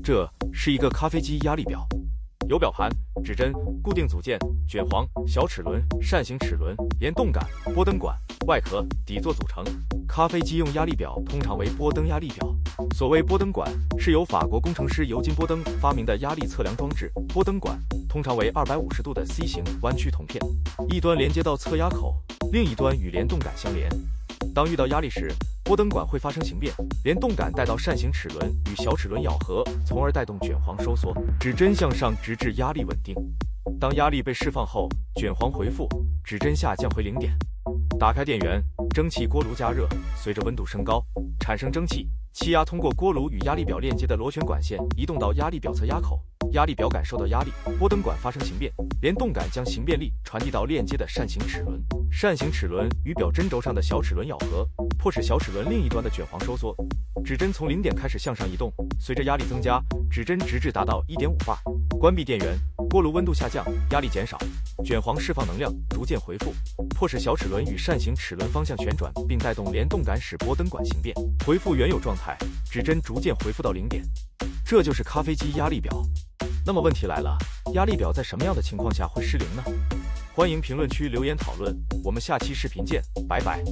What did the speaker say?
这是一个咖啡机压力表，由表盘、指针、固定组件、卷簧、小齿轮、扇形齿轮、联动杆、波灯管、外壳、底座组成。咖啡机用压力表通常为波灯压力表。所谓波灯管，是由法国工程师尤金·波登发明的压力测量装置。波灯管通常为250度的 C 型弯曲铜片，一端连接到测压口，另一端与联动杆相连。当遇到压力时，波灯管会发生形变，联动杆带到扇形齿轮与小齿轮咬合，从而带动卷簧收缩，指针向上直至压力稳定。当压力被释放后，卷簧回复，指针下降回0点。打开电源，蒸汽锅炉加热，随着温度升高，产生蒸汽，气压通过锅炉与压力表链接的螺旋管线移动到压力表测压口，压力表感受到压力，波灯管发生形变，联动杆将形变力传递到链接的扇形齿轮，扇形齿轮与表针轴上的小齿轮咬合，迫使小齿轮另一端的卷簧收缩，指针从0点开始向上移动，随着压力增加，指针直至达到1.5巴。关闭电源，锅炉温度下降，压力减少，卷簧释放能量，逐渐回复，迫使小齿轮与扇形齿轮方向旋转，并带动联动杆使波灯管形变，回复原有状态，指针逐渐回复到0点。这就是咖啡机压力表。那么问题来了，压力表在什么样的情况下会失灵呢？欢迎评论区留言讨论，我们下期视频见，拜拜。